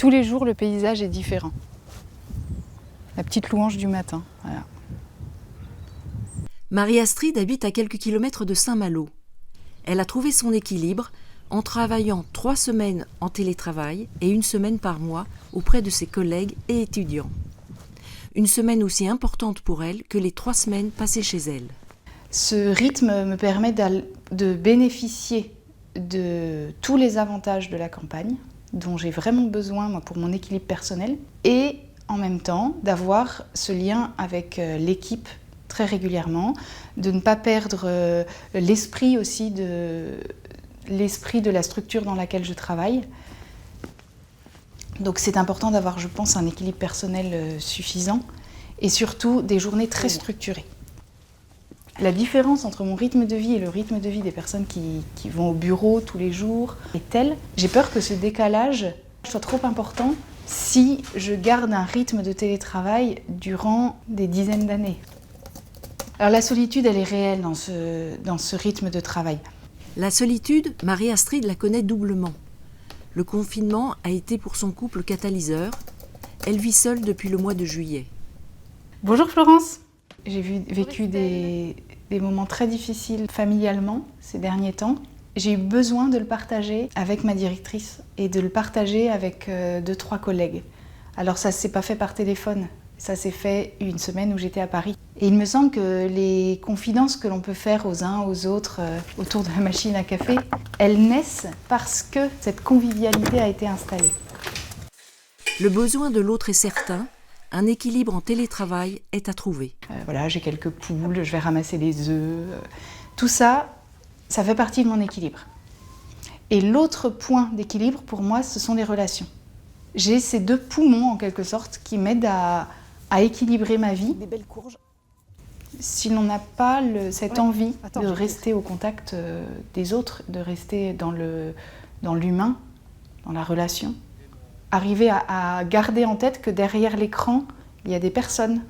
Tous les jours, le paysage est différent. La petite louange du matin, voilà. Marie-Astrid habite à quelques kilomètres de Saint-Malo. Elle a trouvé son équilibre en travaillant 3 semaines en télétravail et 1 semaine par mois auprès de ses collègues et étudiants. Une semaine aussi importante pour elle que les 3 semaines passées chez elle. Ce rythme me permet de bénéficier de tous les avantages de la campagne, dont j'ai vraiment besoin moi, pour mon équilibre personnel, et en même temps d'avoir ce lien avec l'équipe très régulièrement, de ne pas perdre l'esprit aussi de la structure dans laquelle je travaille. Donc c'est important d'avoir, je pense, un équilibre personnel suffisant et surtout des journées très structurées. La différence entre mon rythme de vie et le rythme de vie des personnes qui vont au bureau tous les jours est telle, j'ai peur que ce décalage soit trop important si je garde un rythme de télétravail durant des dizaines d'années. Alors la solitude, elle est réelle dans ce rythme de travail. La solitude, Marie-Astrid la connaît doublement. Le confinement a été pour son couple catalyseur. Elle vit seule depuis le mois de juillet. Bonjour Florence. J'ai vécu des moments très difficiles familialement ces derniers temps. J'ai eu besoin de le partager avec ma directrice et de le partager avec 2-3 collègues. Alors ça ne s'est pas fait par téléphone, ça s'est fait une semaine où j'étais à Paris. Et il me semble que les confidences que l'on peut faire aux uns aux autres autour de la machine à café, elles naissent parce que cette convivialité a été installée. Le besoin de l'autre est certain. Un équilibre en télétravail est à trouver. Voilà, j'ai quelques poules, je vais ramasser les œufs. Tout ça, ça fait partie de mon équilibre. Et l'autre point d'équilibre, pour moi, ce sont les relations. J'ai ces 2 poumons, en quelque sorte, qui m'aident à équilibrer ma vie. Des belles courges. Si l'on n'a pas cette envie de rester au contact des autres, de rester dans l'humain, dans la relation, arriver à garder en tête que derrière l'écran, il y a des personnes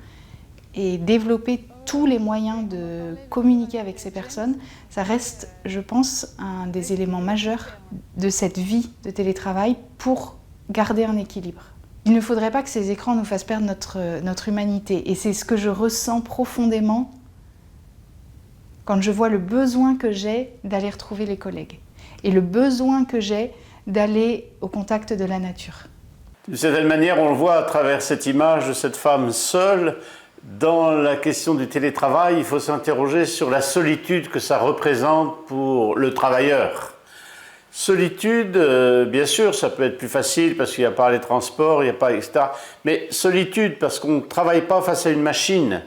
et développer tous les moyens de communiquer avec ces personnes, ça reste, je pense, un des éléments majeurs de cette vie de télétravail pour garder un équilibre. Il ne faudrait pas que ces écrans nous fassent perdre notre humanité. Et c'est ce que je ressens profondément quand je vois le besoin que j'ai d'aller retrouver les collègues et le besoin que j'ai d'aller au contact de la nature. D'une certaine manière, on le voit à travers cette image de cette femme seule. Dans la question du télétravail, il faut s'interroger sur la solitude que ça représente pour le travailleur. Solitude, bien sûr, ça peut être plus facile parce qu'il n'y a pas les transports, il n'y a pas, etc. Mais solitude parce qu'on ne travaille pas face à une machine.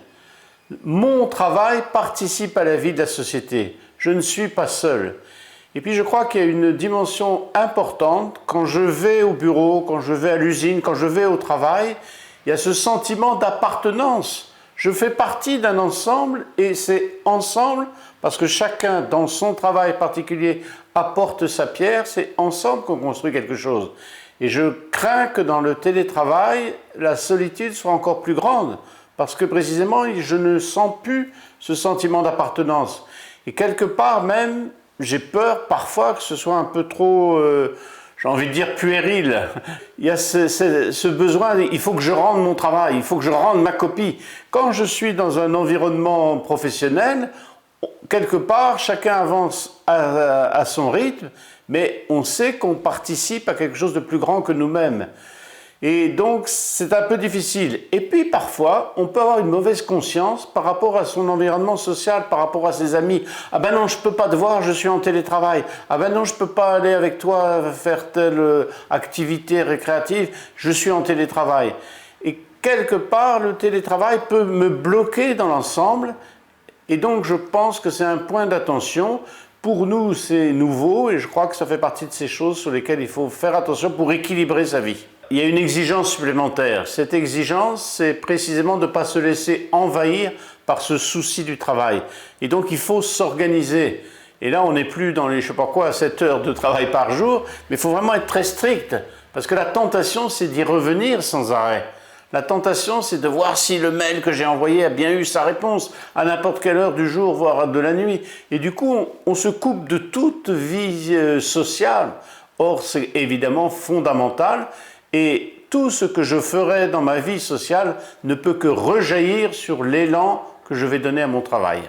Mon travail participe à la vie de la société. Je ne suis pas seul. Et puis je crois qu'il y a une dimension importante. Quand je vais au bureau, quand je vais à l'usine, quand je vais au travail, il y a ce sentiment d'appartenance. Je fais partie d'un ensemble et c'est ensemble, parce que chacun dans son travail particulier apporte sa pierre, c'est ensemble qu'on construit quelque chose. Et je crains que dans le télétravail, la solitude soit encore plus grande, parce que précisément, je ne sens plus ce sentiment d'appartenance. Et quelque part même, j'ai peur parfois que ce soit un peu trop, j'ai envie de dire puéril. Il y a ce besoin, il faut que je rende mon travail, il faut que je rende ma copie. Quand je suis dans un environnement professionnel, quelque part, chacun avance à son rythme, mais on sait qu'on participe à quelque chose de plus grand que nous-mêmes. Et donc, c'est un peu difficile. Et puis, parfois, on peut avoir une mauvaise conscience par rapport à son environnement social, par rapport à ses amis. « Ah ben non, je ne peux pas te voir, je suis en télétravail. Ah ben non, je ne peux pas aller avec toi faire telle activité récréative, je suis en télétravail. » Et quelque part, le télétravail peut me bloquer dans l'ensemble. Et donc, je pense que c'est un point d'attention. Pour nous, c'est nouveau et je crois que ça fait partie de ces choses sur lesquelles il faut faire attention pour équilibrer sa vie. Il y a une exigence supplémentaire. Cette exigence, c'est précisément de ne pas se laisser envahir par ce souci du travail. Et donc, il faut s'organiser. Et là, on n'est plus dans les, je ne sais pas quoi, 7 heures de travail par jour, mais il faut vraiment être très strict. Parce que la tentation, c'est d'y revenir sans arrêt. La tentation, c'est de voir si le mail que j'ai envoyé a bien eu sa réponse à n'importe quelle heure du jour, voire de la nuit. Et du coup, on se coupe de toute vie sociale. Or, c'est évidemment fondamental. Et tout ce que je ferai dans ma vie sociale ne peut que rejaillir sur l'élan que je vais donner à mon travail.